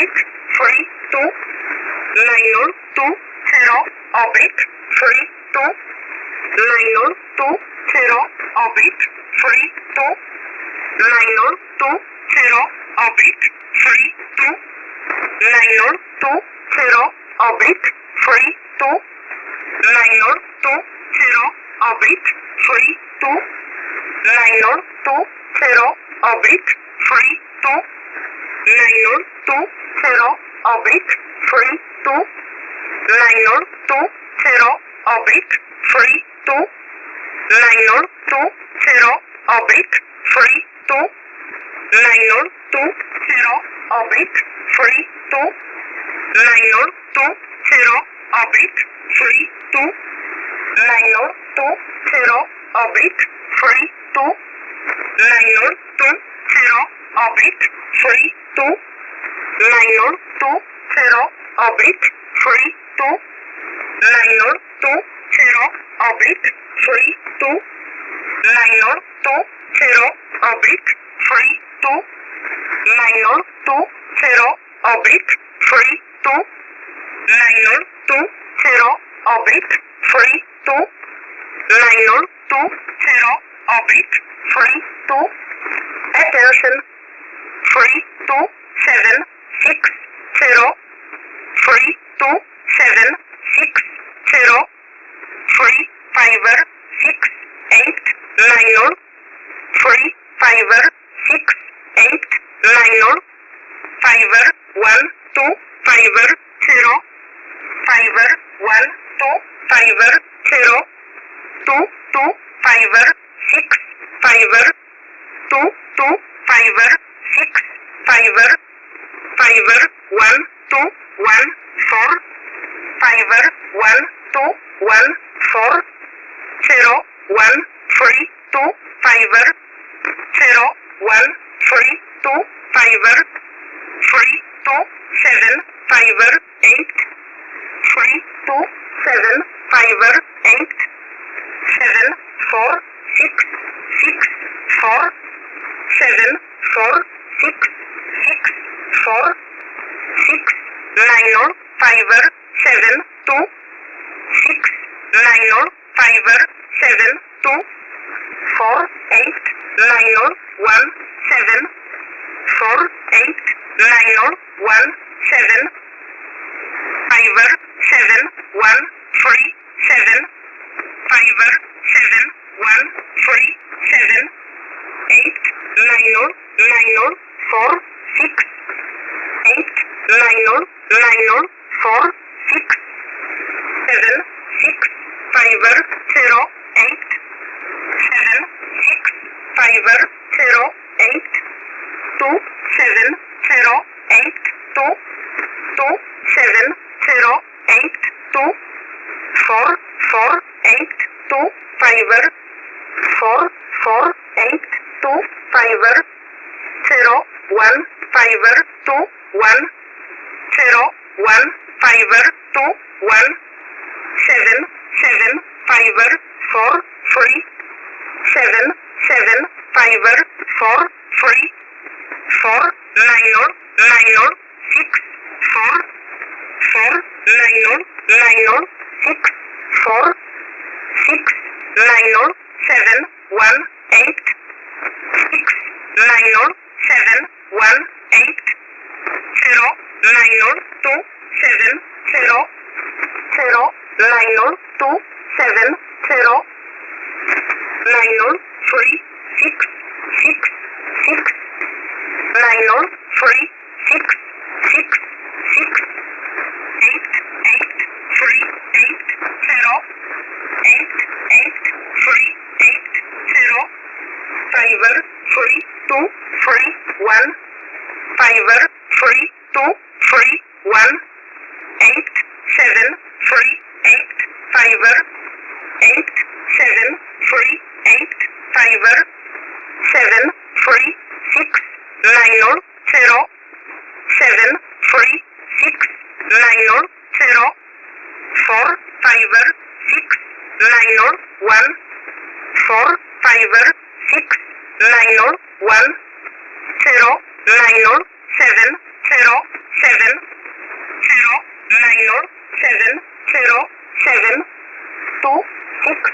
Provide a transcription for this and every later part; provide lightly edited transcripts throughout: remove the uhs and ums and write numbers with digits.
oblique 32 920 oblique 32 920 oblique 32 920 oblique 32 920 oblique 32 920 oblique 32 920 oblique 32 920 oblique 32 920 oblique 32 920 oblique 32 920 oblique 32 920 oblique 32 920 oblique 32 920 oblique 32 920 oblique 32 920 oblique 32 920 oblique 32 920 oblique 32 920 oblique 32 920 oblique 32 attention 3270 3270 356890 356890 51250 51250 2256 2256 51214 51214 013250 013250 3275 3275 7466 7466 690 572 690 572 489017 489017 57137 57137 8909046 8909046 76508 76508 2708 2708 448 25 448 25 0152 0152 775 free 775 free 49096 49096 69071 69071 09027 09027 90366 90366 8838 fiver free 2 free 1 fiver free 2 free 1 8 7 free 8 fiver 8 7 free 8 fiver 7 free 6 9 0 7 free 6 9 0 4 fiver 6 9 1 4 fiver 6 9 1 0 9 7 0 7 0 9 7 0 7 2 6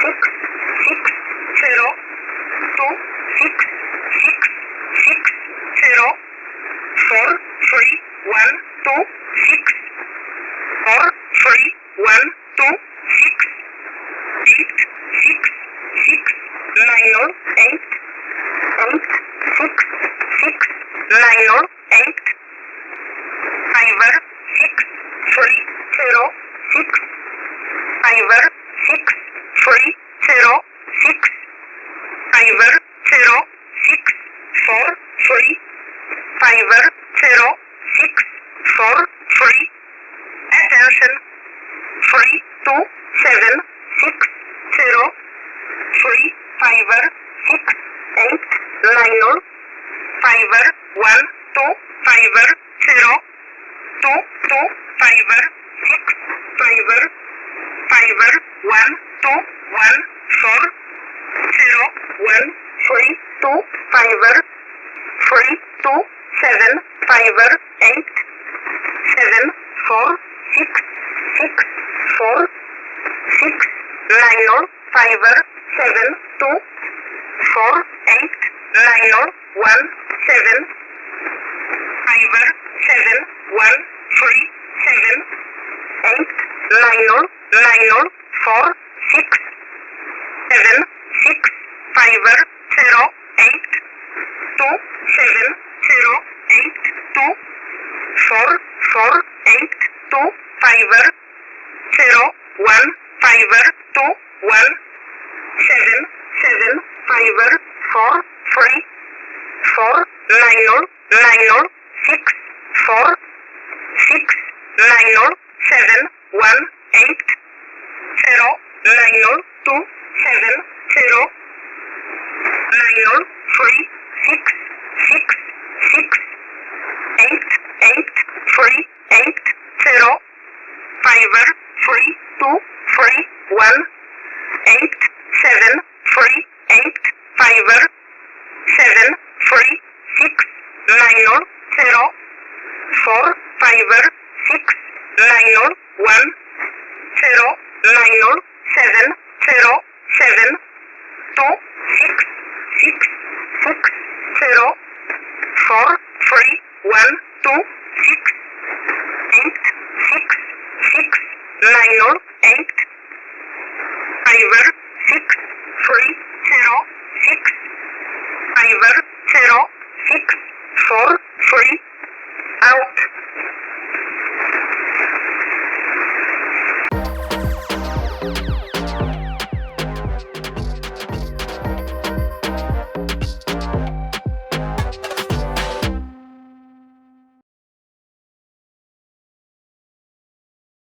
6 6 0 2 6 6 6 0 4 3 1 2 6 4 3 1 2 6 8 6 6 9 8 8 6 6 9 8 5 6 3 0 6 5 6 3 0 6 5 0 6 4 3 5 0 6 4 3 attention 3 2 7 6 0 3 5 6 8 9 5 1 2 5 0 2 2 5 6 5 5 1 2 1 4 0 1 3 2 5 3 2 7 5 8 7 4 6 6 4 6 9 5 7 2 4 8 9 1 7 5 7 1 3 7 8 9 9 4 6 7 6 5 0 8 2 7 0 8 2 4 4 8 2 5 0 1 5 2 1 7 7 5 4 3 4 9 9 6 4 6 9 7 1 8 0 9 2 7 0 9 3 6 6 6 8 8 3 8 0 5 3 2 3 1 8 7 3 8 5 7 3 6 9 0 4 5 6 9 1 0 9 7 0 7 2 6 6 6 0 4 3 1 2 6 8 6 6 9 8 5 6 3 0 6 5 0 6 4 3